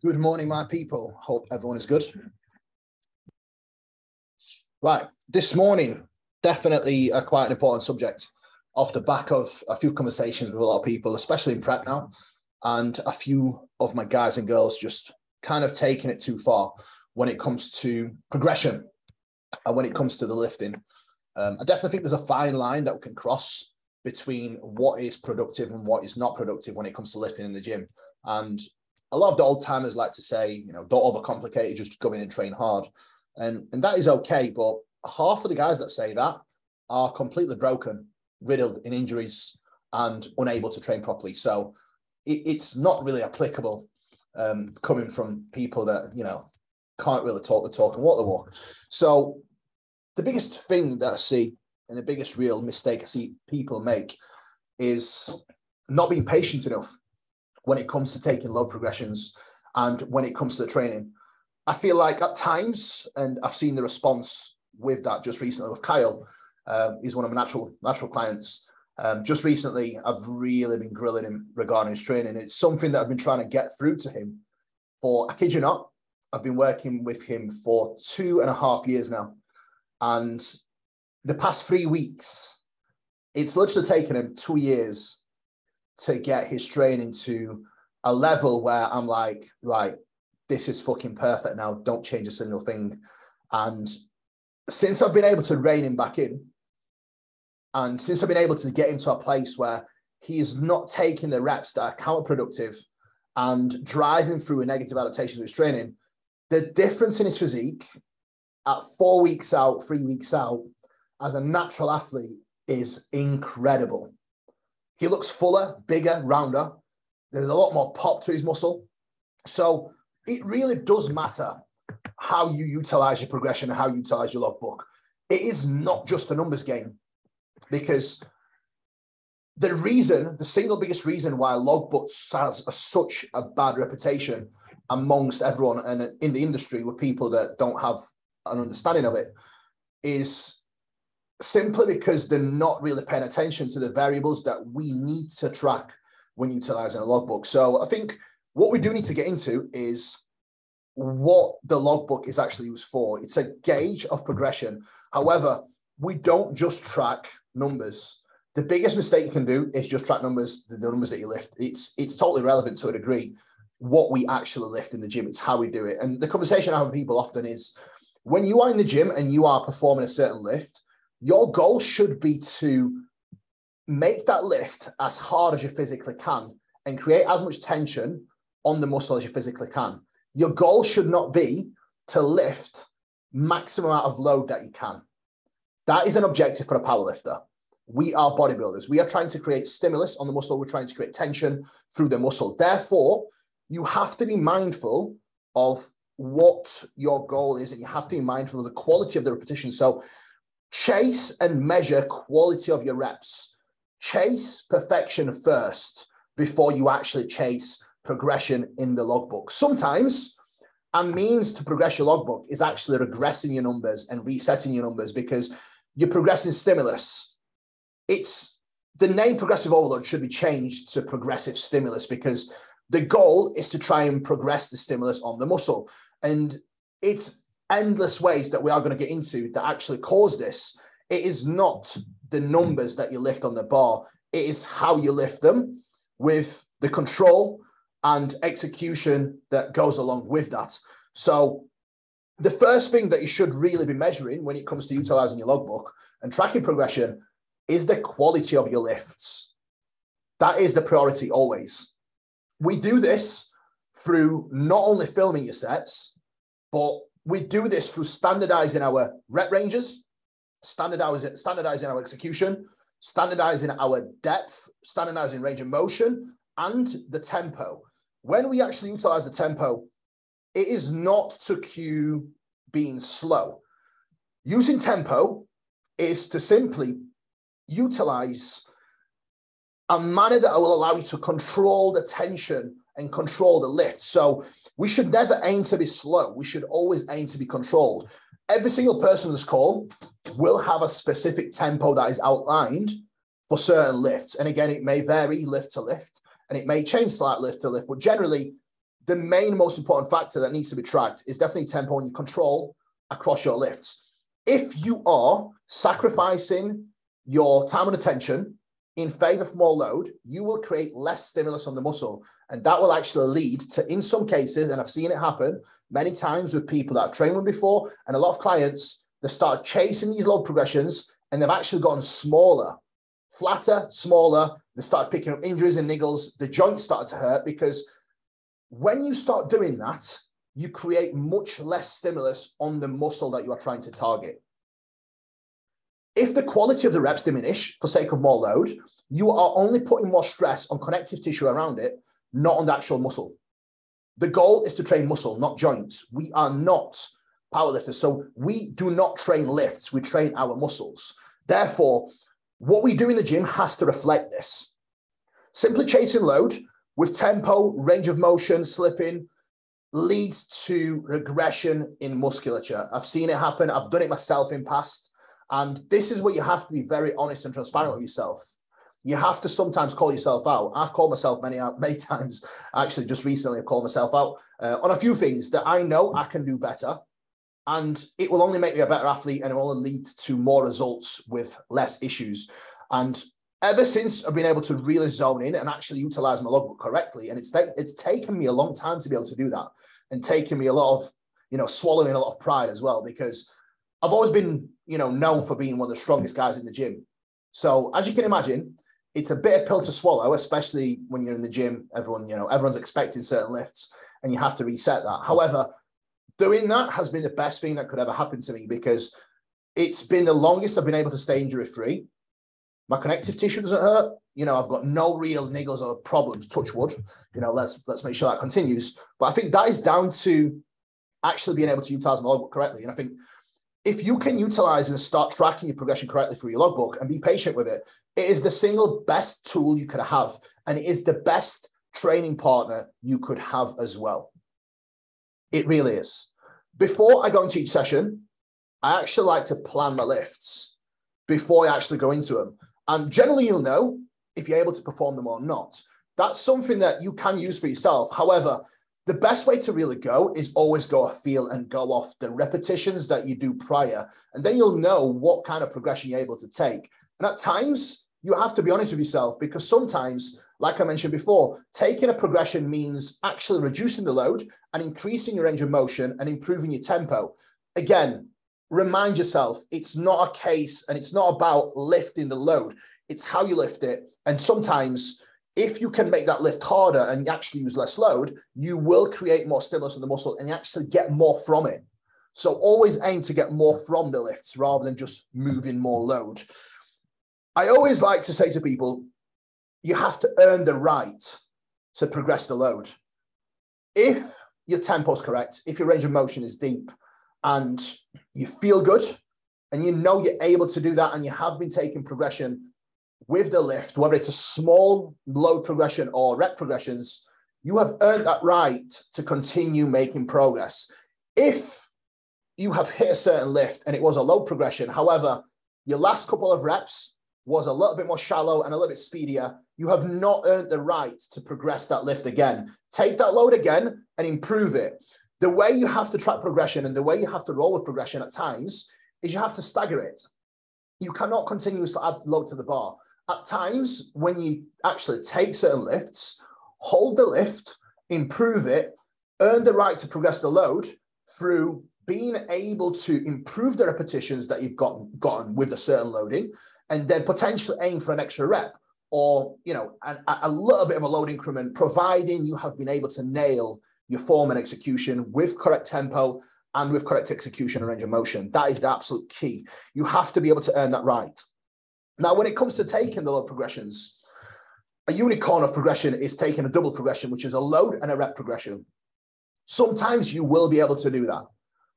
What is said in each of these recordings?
Good morning, my people. Hope everyone is good. Right, this morning, definitely quite an important subject off the back of a few conversations with a lot of people, especially in prep now, and a few of my guys and girls just kind of taking it too far when it comes to progression and when it comes to the lifting. I definitely think there's a fine line that we can cross between what is productive and what is not productive when it comes to lifting in the gym. And a lot of the old timers like to say, don't overcomplicate it, just go in and train hard. And that is okay. But half of the guys that say that are completely broken, riddled in injuries and unable to train properly. So it's not really applicable coming from people that, can't really talk the talk and walk the walk. So the biggest thing that I see and the biggest real mistake I see people make is not being patient enough when it comes to taking low progressions and when it comes to the training. I feel like at times, and I've seen the response with that just recently with Kyle, he's one of my natural clients. Just recently, I've really been grilling him regarding his training. It's something that I've been trying to get through to him for, I kid you not, I've been working with him for 2.5 years now. And the past 3 weeks, it's literally taken him 2 years to get his training to a level where I'm like, right, this is fucking perfect now. Don't change a single thing. And since I've been able to rein him back in, and since I've been able to get him to a place where he is not taking the reps that are counterproductive and driving through a negative adaptation to his training, the difference in his physique at 4 weeks out, 3 weeks out, as a natural athlete is incredible. He looks fuller, bigger, rounder. There's a lot more pop to his muscle. So it really does matter how you utilize your progression and how you utilize your logbook. It is not just a numbers game, because the single biggest reason why logbooks has such a bad reputation amongst everyone and in the industry with people that don't have an understanding of it is simply because they're not really paying attention to the variables that we need to track when utilizing a logbook. So I think what we do need to get into is what the logbook is actually used for. It's a gauge of progression. However, we don't just track numbers. The biggest mistake you can do is just track numbers, the numbers that you lift. It's totally relevant to a degree what we actually lift in the gym. It's how we do it. And the conversation I have with people often is when you are in the gym and you are performing a certain lift, your goal should be to make that lift as hard as you physically can and create as much tension on the muscle as you physically can. Your goal should not be to lift maximum amount of load that you can. That is an objective for a powerlifter. We are bodybuilders. We are trying to create stimulus on the muscle. We're trying to create tension through the muscle. Therefore, you have to be mindful of what your goal is, and you have to be mindful of the quality of the repetition. So chase and measure quality of your reps. Chase perfection first before you actually chase progression in the logbook. Sometimes a means to progress your logbook is actually regressing your numbers and resetting your numbers because you're progressing stimulus. It's the name progressive overload should be changed to progressive stimulus because the goal is to try and progress the stimulus on the muscle. And it's endless ways that we are going to get into that actually cause this. It is not the numbers that you lift on the bar. It is how you lift them with the control and execution that goes along with that. So the first thing that you should really be measuring when it comes to utilizing your logbook and tracking progression is the quality of your lifts. That is the priority always. We do this through not only filming your sets, but we do this through standardizing our rep ranges, standardizing our execution, standardizing our depth, standardizing range of motion, and the tempo. When we actually utilize the tempo, it is not to cue being slow. Using tempo is to simply utilize a manner that will allow you to control the tension and control the lift. So we should never aim to be slow. We should always aim to be controlled. Every single person on this call will have a specific tempo that is outlined for certain lifts. And again, it may vary lift to lift, and it may change slightly lift to lift, but generally the main most important factor that needs to be tracked is definitely tempo and your control across your lifts. If you are sacrificing your time and attention in favor of more load, you will create less stimulus on the muscle. And that will actually lead to, in some cases, and I've seen it happen many times with people that I've trained with before, and a lot of clients, they start chasing these load progressions and they've actually gotten smaller, flatter, smaller. They start picking up injuries and niggles. The joints started to hurt because when you start doing that, you create much less stimulus on the muscle that you are trying to target. If the quality of the reps diminish for sake of more load, you are only putting more stress on connective tissue around it, not on the actual muscle. The goal is to train muscle, not joints. We are not powerlifters, so we do not train lifts, we train our muscles. Therefore, what we do in the gym has to reflect this. Simply chasing load with tempo, range of motion, slipping, leads to regression in musculature. I've seen it happen. I've done it myself in past. And this is where you have to be very honest and transparent with yourself. You have to sometimes call yourself out. I've called myself many times. Actually, just recently, I've called myself out on a few things that I know I can do better. And it will only make me a better athlete, and it will only lead to more results with less issues. And ever since I've been able to really zone in and actually utilize my logbook correctly, and it's taken me a long time to be able to do that, and taken me a lot of, swallowing a lot of pride as well, because I've always been, known for being one of the strongest guys in the gym. So as you can imagine, it's a bitter pill to swallow, especially when you're in the gym. Everyone's expecting certain lifts, and you have to reset that. However, doing that has been the best thing that could ever happen to me, because it's been the longest I've been able to stay injury-free. My connective tissue doesn't hurt. I've got no real niggles or problems, touch wood. Let's make sure that continues. But I think that is down to actually being able to utilize my logbook correctly. And I think if you can utilize and start tracking your progression correctly through your logbook and be patient with it, it is the single best tool you could have. And it is the best training partner you could have as well. It really is. Before I go into each session, I actually like to plan my lifts before I actually go into them. And generally, you'll know if you're able to perform them or not. That's something that you can use for yourself. However, the best way to really go is always go off feel and go off the repetitions that you do prior. And then you'll know what kind of progression you're able to take. And at times, you have to be honest with yourself, because sometimes, like I mentioned before, taking a progression means actually reducing the load and increasing your range of motion and improving your tempo. Again, remind yourself, it's not a case and it's not about lifting the load. It's how you lift it. And sometimes if you can make that lift harder and you actually use less load, you will create more stimulus in the muscle and you actually get more from it. So always aim to get more from the lifts rather than just moving more load. I always like to say to people, you have to earn the right to progress the load. If your tempo is correct, if your range of motion is deep and you feel good and you know you're able to do that and you have been taking progression with the lift, whether it's a small load progression or rep progressions, you have earned that right to continue making progress. If you have hit a certain lift and it was a load progression, however, your last couple of reps was a little bit more shallow and a little bit speedier, you have not earned the right to progress that lift again. Take that load again and improve it. The way you have to track progression and the way you have to roll with progression at times is you have to stagger it. You cannot continuously add load to the bar. At times, when you actually take certain lifts, hold the lift, improve it, earn the right to progress the load through being able to improve the repetitions that you've gotten with a certain loading, and then potentially aim for an extra rep or, a little bit of a load increment, providing you have been able to nail your form and execution with correct tempo and with correct execution and range of motion. That is the absolute key. You have to be able to earn that right. Now, when it comes to taking the load progressions, a unicorn of progression is taking a double progression, which is a load and a rep progression. Sometimes you will be able to do that.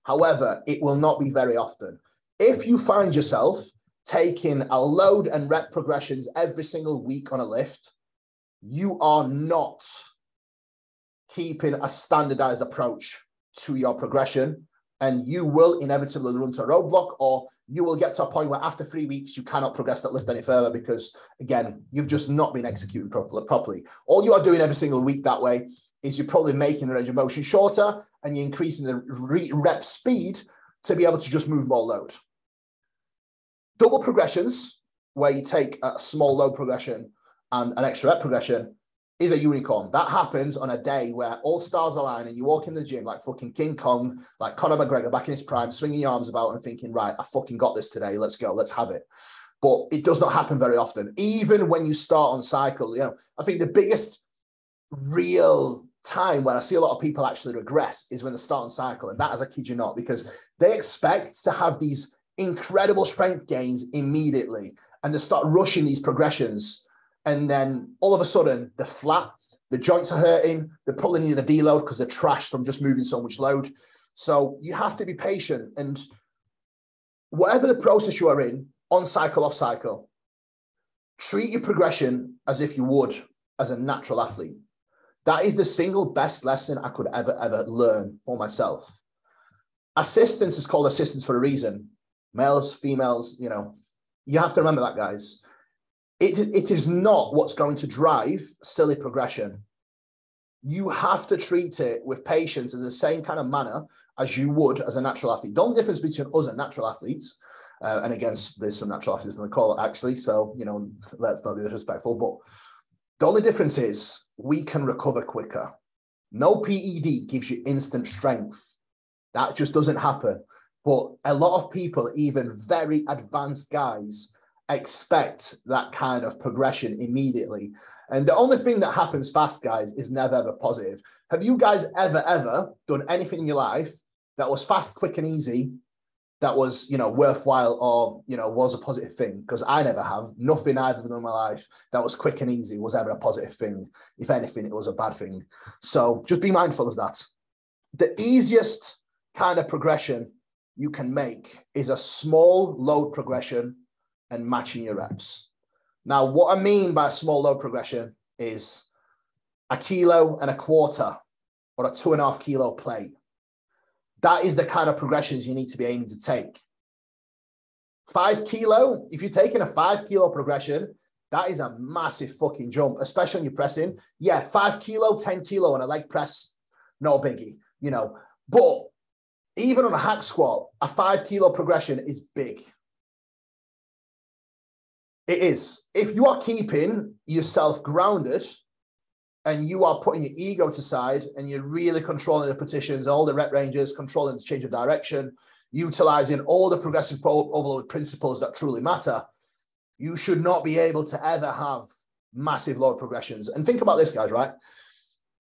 However, it will not be very often. If you find yourself taking a load and rep progressions every single week on a lift, you are not keeping a standardized approach to your progression, and you will inevitably run to a roadblock, or you will get to a point where after 3 weeks, you cannot progress that lift any further because, again, you've just not been executing properly. All you are doing every single week that way is you're probably making the range of motion shorter and you're increasing the rep speed to be able to just move more load. Double progressions, where you take a small load progression and an extra rep progression, is a unicorn. That happens on a day where all stars align and you walk in the gym like fucking King Kong, like Conor McGregor back in his prime, swinging your arms about and thinking, right, I fucking got this today. Let's go. Let's have it. But it does not happen very often. Even when you start on cycle, you know, I think the biggest real time where I see a lot of people actually regress is when they start on cycle. And that is, I kid you not, because they expect to have these incredible strength gains immediately. And they start rushing these progressions. And then all of a sudden they're flat, the joints are hurting, they probably need a deload because they're trashed from just moving so much load. So you have to be patient. And whatever the process you are in, on cycle, off cycle, treat your progression as if you would as a natural athlete. That is the single best lesson I could ever learn for myself. Assistance is called assistance for a reason. Males, females, you know, you have to remember that, guys. It is not what's going to drive silly progression. You have to treat it with patience in the same kind of manner as you would as a natural athlete. The only difference between us and natural athletes, and again, there's some natural athletes in the call actually, so, you know, let's not be disrespectful, but the only difference is we can recover quicker. No PED gives you instant strength. That just doesn't happen. But a lot of people, even very advanced guys, expect that kind of progression immediately. And the only thing that happens fast, guys, is never ever positive. Have you guys ever done anything in your life that was fast, quick, and easy, that was, you know, worthwhile or, you know, was a positive thing? Because I never have. Nothing I've ever done in my life that was quick and easy was ever a positive thing. If anything, it was a bad thing. So just be mindful of that. The easiest kind of progression you can make is a small load progression and matching your reps. Now, what I mean by a small load progression is 1.25 kilos or a 2.5 kilo plate. That is the kind of progressions you need to be aiming to take. 5 kilo, if you're taking a 5 kilo progression, that is a massive fucking jump, especially when you're pressing. Yeah, 5 kilo, 10 kilo on a leg press, no biggie, you know. But even on a hack squat, a 5 kilo progression is big. It is. If you are keeping yourself grounded and you are putting your ego to side and you're really controlling the repetitions, all the rep ranges, controlling the change of direction, utilizing all the progressive overload principles that truly matter, you should not be able to ever have massive load progressions. And think about this, guys, right?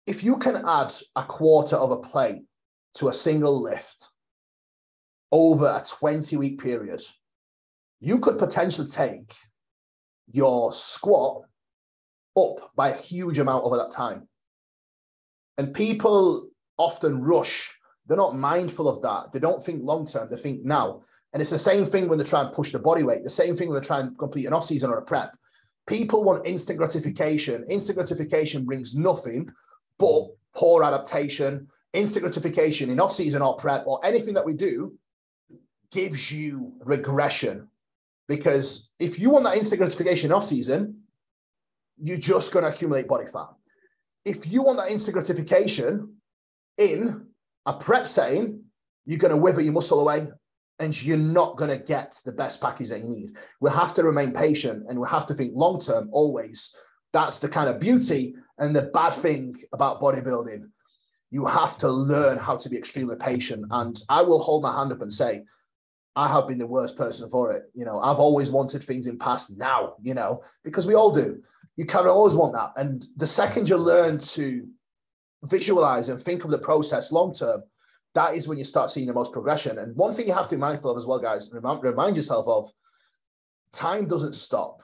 If you can add 1/4 of a plate to a single lift over a 20-week period, you could potentially take your squat up by a huge amount over that time. And people often rush. They're not mindful of that. They don't think long-term, they think now. And it's the same thing when they try and push the body weight, the same thing when they try and complete an off-season or a prep. People want instant gratification. Instant gratification brings nothing but poor adaptation. Instant gratification in off-season or prep or anything that we do gives you regression. Because if you want that instant gratification off season, you're just going to accumulate body fat. If you want that instant gratification in a prep setting, you're going to wither your muscle away and you're not going to get the best package that you need. We'll have to remain patient and we'll have to think long-term always. That's the kind of beauty and the bad thing about bodybuilding. You have to learn how to be extremely patient. And I will hold my hand up and say, I have been the worst person for it. You know, I've always wanted things in past now, you know, because we all do. You kind of always want that. And the second you learn to visualize and think of the process long-term, that is when you start seeing the most progression. And one thing you have to be mindful of as well, guys, remind yourself of, time doesn't stop.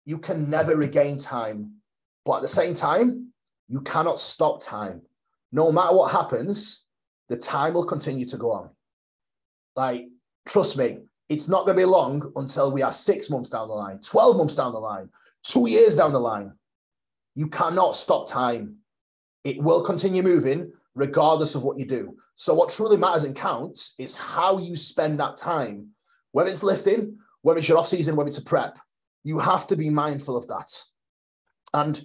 You can never regain time. But at the same time, you cannot stop time. No matter what happens, the time will continue to go on. Like, trust me, it's not going to be long until we are 6 months down the line, 12 months down the line, 2 years down the line. You cannot stop time. It will continue moving regardless of what you do. So what truly matters and counts is how you spend that time, whether it's lifting, whether it's your off season, whether it's a prep. You have to be mindful of that. And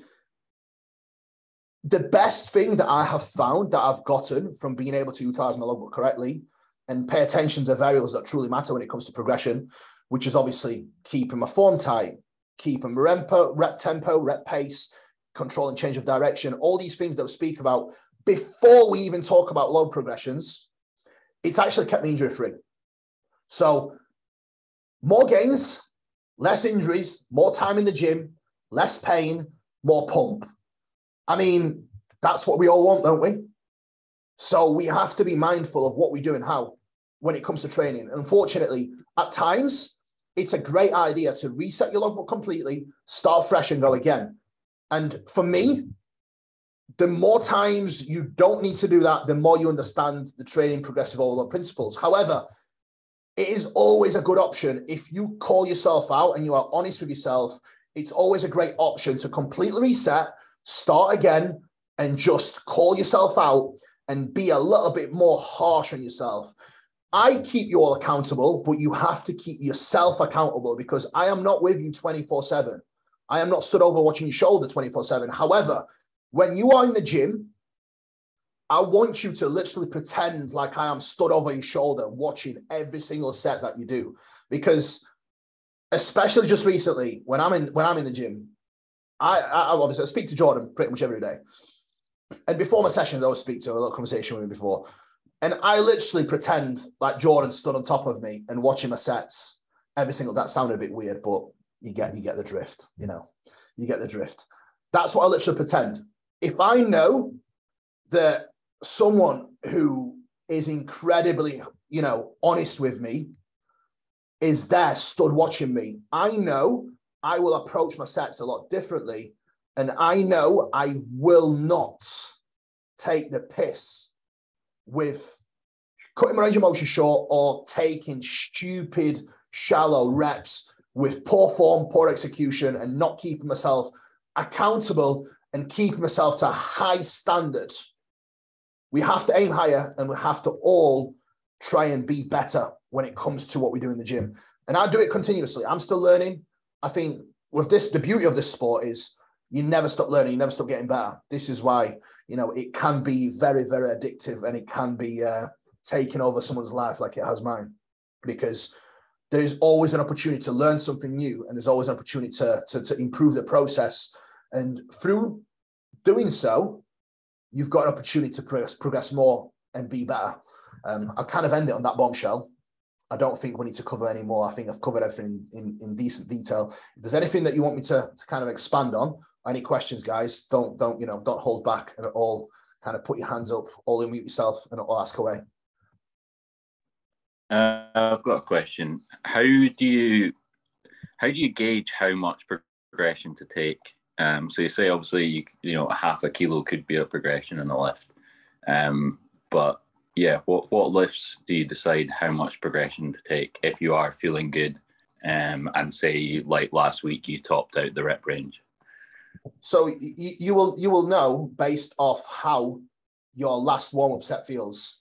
the best thing that I have found that I've gotten from being able to utilize my logbook correctly and pay attention to variables that truly matter when it comes to progression, which is obviously keeping my form tight, keeping my rep tempo, rep pace, control and change of direction, all these things that we speak about before we even talk about load progressions, it's actually kept me injury free. So more gains, less injuries, more time in the gym, less pain, more pump. I mean, that's what we all want, don't we? So we have to be mindful of what we do and how when it comes to training. Unfortunately, at times, it's a great idea to reset your logbook completely, start fresh and go again. And for me, the more times you don't need to do that, the more you understand the training progressive overload principles. However, it is always a good option if you call yourself out and you are honest with yourself. It's always a great option to completely reset, start again, and just call yourself out and be a little bit more harsh on yourself. I keep you all accountable, but you have to keep yourself accountable because I am not with you 24/7. I am not stood over watching your shoulder 24/7. However, when you are in the gym, I want you to literally pretend like I am stood over your shoulder watching every single set that you do. Because especially just recently, when I'm in the gym, I obviously speak to Jordan pretty much every day. And before my sessions, I always speak to him, a little conversation with him before. And I literally pretend like Jordan stood on top of me and watching my sets every single. That sounded a bit weird, but you get the drift, you know. You get the drift. That's what I literally pretend. If I know that someone who is incredibly, you know, honest with me is there, stood watching me, I know I will approach my sets a lot differently. And I know I will not take the piss with cutting my range of motion short or taking stupid, shallow reps with poor form, poor execution, and not keeping myself accountable and keeping myself to a high standard. We have to aim higher and we have to all try and be better when it comes to what we do in the gym. And I do it continuously. I'm still learning. I think with this, the beauty of this sport is you never stop learning, you never stop getting better. This is why, you know, it can be very, very addictive and it can be taking over someone's life like it has mine, because there is always an opportunity to learn something new and there's always an opportunity to improve the process. And through doing so, you've got an opportunity to progress more and be better. I'll kind of end it on that bombshell. I don't think we need to cover any more. I think I've covered everything in decent detail. If there's anything that you want me to kind of expand on, any questions, guys, don't hold back at all. Kind of put your hands up, all unmute yourself, and I'll ask away. I've got a question. How do you gauge how much progression to take? So you say obviously you know half a kilo could be a progression in a lift, but yeah, what lifts do you decide how much progression to take if you are feeling good, and say like last week you topped out the rep range? So you will know based off how your last warm-up set feels.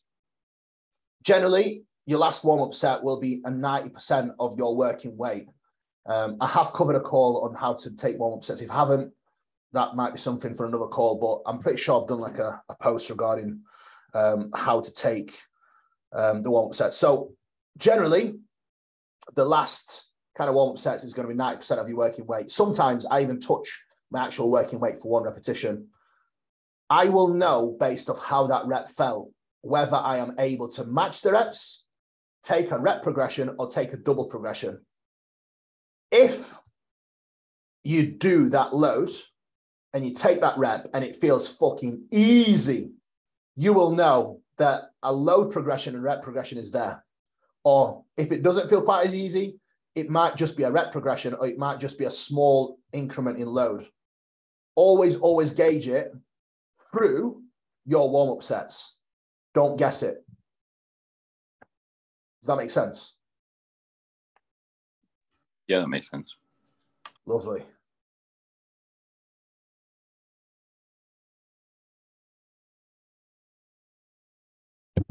Generally, your last warm-up set will be a 90% of your working weight. I have covered a call on how to take warm-up sets. If you haven't, that might be something for another call, but I'm pretty sure I've done like a post regarding how to take the warm-up sets. So generally, the last kind of warm-up sets is going to be 90% of your working weight. Sometimes I even touch my actual working weight for one repetition. I will know based off how that rep felt, whether I am able to match the reps, take a rep progression, or take a double progression. If you do that load and you take that rep and it feels fucking easy, you will know that a load progression and rep progression is there. Or if it doesn't feel quite as easy, it might just be a rep progression or it might just be a small increment in load. Always gauge it through your warm-up sets. Don't guess it. Does that make sense? Yeah, that makes sense. Lovely. I'm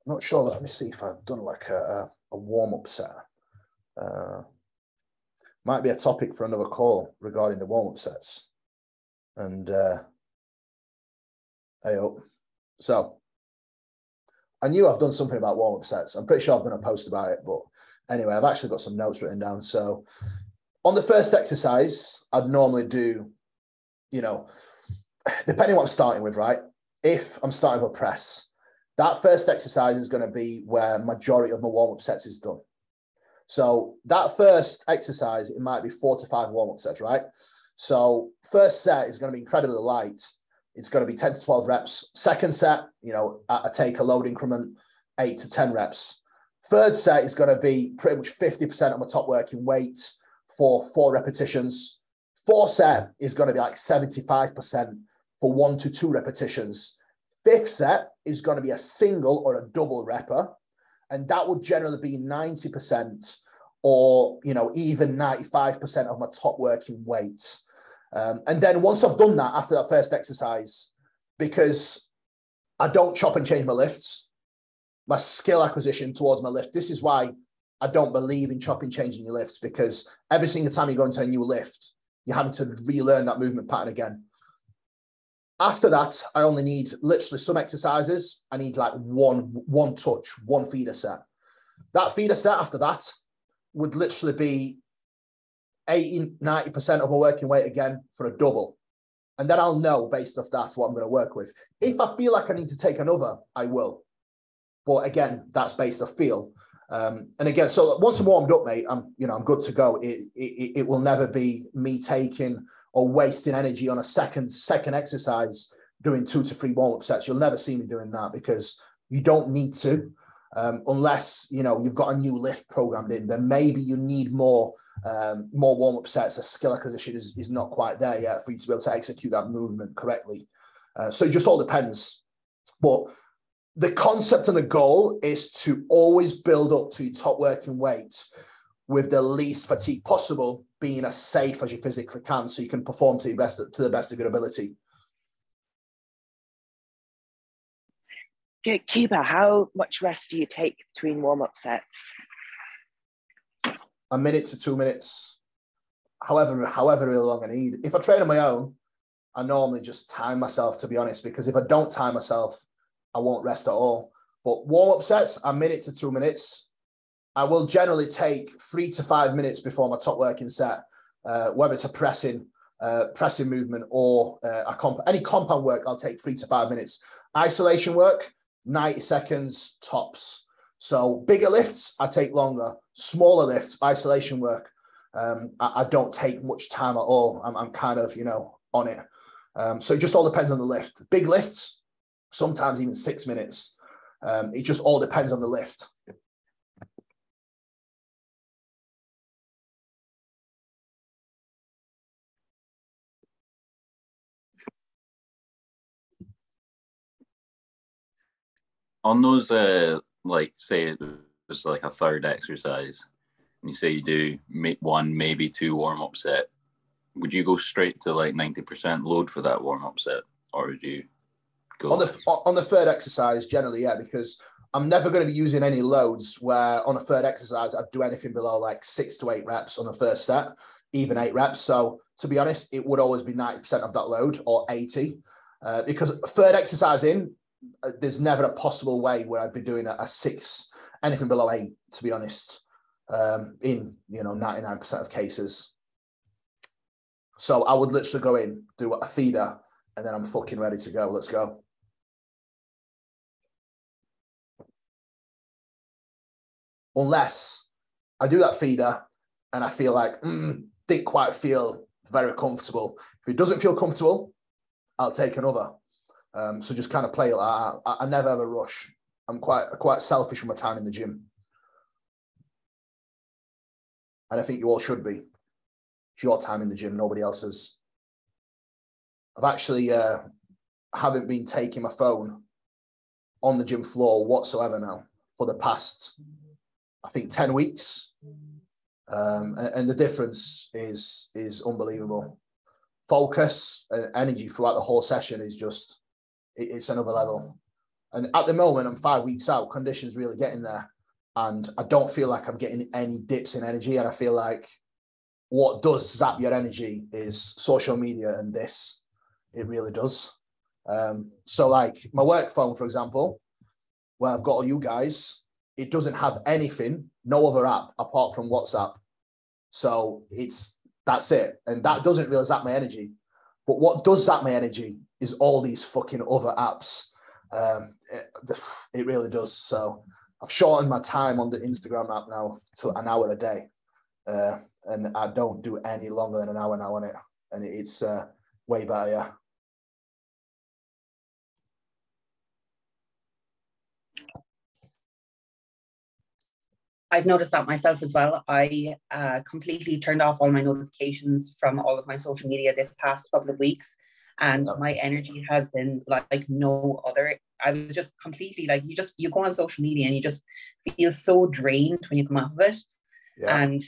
not sure. Let me see if I've done like a warm-up set. Might be a topic for another call regarding the warm-up sets. And Hey up. So I knew I've done something about warm-up sets. I'm pretty sure I've done a post about it, but anyway, I've actually got some notes written down. So on the first exercise, I'd normally do, you know, depending what I'm starting with, right? If I'm starting with a press, that first exercise is going to be where majority of my warm-up sets is done. So that first exercise, it might be 4 to 5 warm-up sets, right? So first set is going to be incredibly light. It's going to be 10 to 12 reps. Second set, I take a load increment, 8 to 10 reps. Third set is going to be pretty much 50% of my top working weight for 4 repetitions. Fourth set is going to be like 75% for 1 to 2 repetitions. Fifth set is going to be a single or a double repper. And that would generally be 90% or, even 95% of my top working weight. And then once I've done that after that first exercise, because I don't chop and change my lifts, my skill acquisition towards my lift, this is why I don't believe in chopping, changing your lifts, because every single time you go into a new lift, you're having to relearn that movement pattern again. After that, I only need literally some exercises. I need like one touch, one feeder set. That feeder set after that would literally be 80, 90% of my working weight again for a double. And then I'll know based off that what I'm going to work with. If I feel like I need to take another, I will. But again, that's based off feel. And again, so once I'm warmed up, mate, I'm good to go. It will never be me taking or wasting energy on a second exercise doing 2 to 3 warm-up sets. You'll never see me doing that because you don't need to, unless you've got a new lift programmed in. Then maybe you need more warm-up sets. A skill acquisition is not quite there yet for you to be able to execute that movement correctly. So it just all depends. But the concept and the goal is to always build up to your top working weight with the least fatigue possible, being as safe as you physically can, so you can perform to the best of your ability. Keeper, how much rest do you take between warm-up sets? A minute to 2 minutes, however really long I need. If I train on my own, I normally just time myself, to be honest, because if I don't time myself, I won't rest at all. But warm-up sets, a minute to 2 minutes. I will generally take 3 to 5 minutes before my top working set, whether it's a pressing movement or any compound work. I'll take 3 to 5 minutes. Isolation work, 90 seconds tops. So bigger lifts, I take longer. Smaller lifts, isolation work, I don't take much time at all. I'm kind of on it. So it just all depends on the lift. Big lifts, sometimes even 6 minutes. It just all depends on the lift. On those, say it was like a third exercise, and you say you do one, maybe 2 warm-up set, would you go straight to like 90% load for that warm-up set, or would you go on the third exercise? Generally, yeah, because I'm never going to be using any loads where on a third exercise I'd do anything below like 6 to 8 reps on the first set, even 8 reps. So to be honest, it would always be 90% of that load or 80, because third exercise in, there's never a possible way where I'd be doing a 6, anything below 8, to be honest, in 99% of cases. So I would literally go in, do a feeder, and then I'm fucking ready to go. Let's go. Unless I do that feeder and I feel like, didn't quite feel very comfortable. If it doesn't feel comfortable, I'll take another. So just kind of play it like that. I never ever rush. I'm quite selfish with my time in the gym. And I think you all should be. It's your time in the gym, nobody else's. I've actually haven't been taking my phone on the gym floor whatsoever now for the past, I think, 10 weeks. And the difference is unbelievable. Focus and energy throughout the whole session is just, it's another level. And at the moment, I'm 5 weeks out, conditions really getting there. And I don't feel like I'm getting any dips in energy. And I feel like what does zap your energy is social media and this. It really does. So like my work phone, for example, where I've got all you guys, it doesn't have anything, no other app apart from WhatsApp. So that's it. And that doesn't really zap my energy. But what does zap my energy is all these fucking other apps. It really does. So I've shortened my time on the Instagram app now to an hour a day. And I don't do any longer than an hour now on it. And it's way better, yeah. I've noticed that myself as well. I completely turned off all my notifications from all of my social media this past couple of weeks. And my energy has been like no other. I was just completely like, you go on social media and you just feel so drained when you come off of it. Yeah. And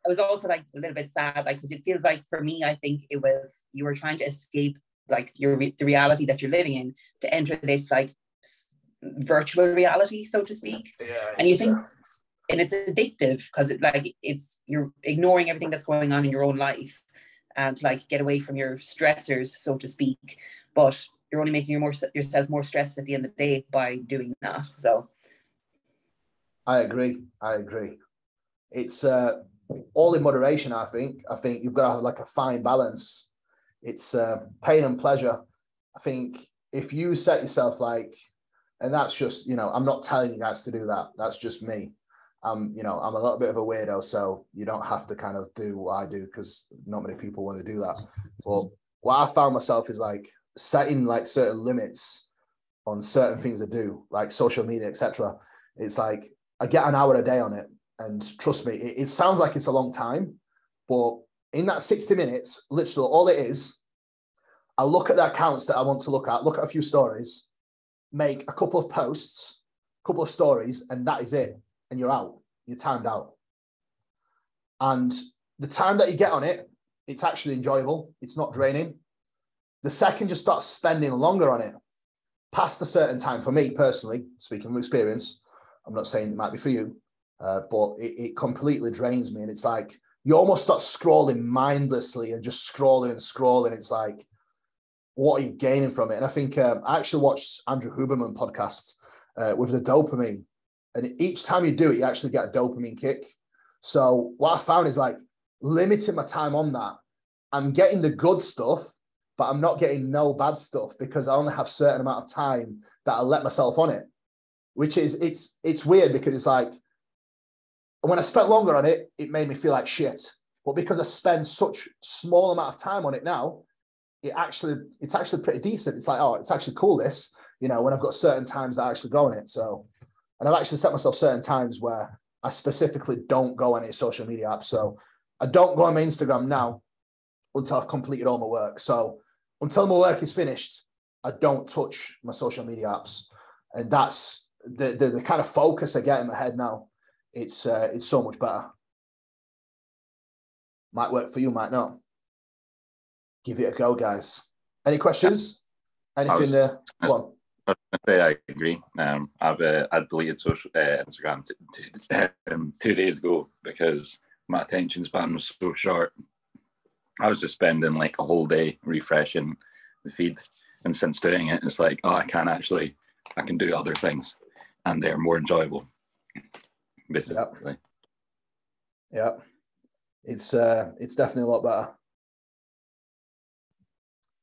I was also like a little bit sad, like, because it feels like for me, I think it was, you were trying to escape like the reality that you're living in to enter this like virtual reality, so to speak. Yeah, and you think, and it's addictive because you're ignoring everything that's going on in your own life and to like get away from your stressors, so to speak. But you're only making yourself more stressed at the end of the day by doing that. So I agree. It's all in moderation. I think you've got to have like a fine balance. It's pain and pleasure. I think if you set yourself like, and that's just, I'm not telling you guys to do that. That's just me. I'm a little bit of a weirdo, so you don't have to kind of do what I do because not many people want to do that. But what I found myself is like setting like certain limits on certain things I do, like social media, etc. It's like I get an hour a day on it, and trust me, it sounds like it's a long time, but in that 60 minutes, literally all it is, I look at the accounts that I want to look at a few stories, make a couple of posts, a couple of stories, and that is it. And you're out, you're timed out. And the time that you get on it, it's actually enjoyable. It's not draining. The second you start spending longer on it, past a certain time, for me personally, speaking from experience, I'm not saying it might be for you, but it completely drains me. And it's like, you almost start scrolling mindlessly and just scrolling and scrolling. It's like, what are you gaining from it? And I think I actually watched Andrew Huberman podcast with the dopamine. And each time you do it, you actually get a dopamine kick. So what I found is like limiting my time on that. I'm getting the good stuff, but I'm not getting no bad stuff because I only have a certain amount of time that I let myself on it, which is, it's weird because it's like, when I spent longer on it, it made me feel like shit. But because I spend such small amount of time on it now, it's actually pretty decent. It's like, oh, it's actually cool this, when I've got certain times that I actually go on it. So, and I've actually set myself certain times where I specifically don't go on any social media apps. So I don't go on my Instagram now until I've completed all my work. So until my work is finished, I don't touch my social media apps. And that's the kind of focus I get in my head now. It's so much better. Might work for you, might not. Give it a go, guys. Any questions? Anything there? Go on. I agree. I deleted social Instagram 2 days ago because my attention span was so short. I was just spending like a whole day refreshing the feed, and since doing it, it's like, oh, I can do other things, and they're more enjoyable. Basically, yeah, it's definitely a lot better.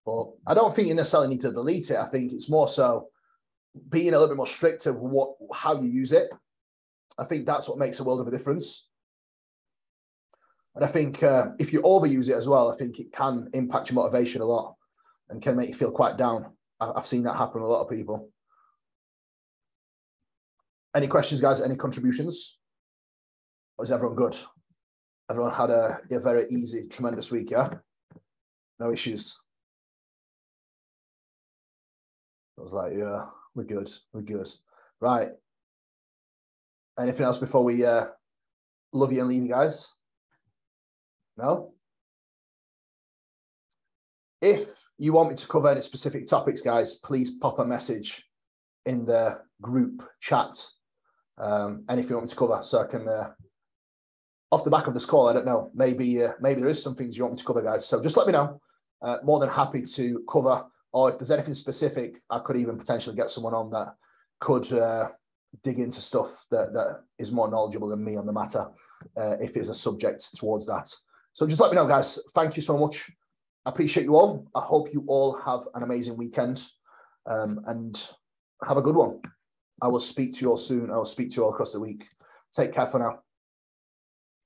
But I don't think you necessarily need to delete it. I think it's more so being a little bit more strict of how you use it. I think that's what makes a world of a difference. And I think if you overuse it as well, I think it can impact your motivation a lot and can make you feel quite down. I've seen that happen with a lot of people. Any questions, guys? Any contributions? Or is everyone good? Everyone had a very easy, tremendous week, yeah? No issues. I was like, yeah, we're good. Right. Anything else before we love you and leave you guys? No? If you want me to cover any specific topics, guys, please pop a message in the group chat. Anything you want me to cover, so I can, off the back of this call, I don't know, maybe there is some things you want me to cover, guys. So just let me know. More than happy to cover or if there's anything specific, I could even potentially get someone on that could dig into stuff that is more knowledgeable than me on the matter, if it's a subject towards that. So just let me know, guys. Thank you so much. I appreciate you all. I hope you all have an amazing weekend, and have a good one. I will speak to you all soon. I will speak to you all across the week. Take care for now.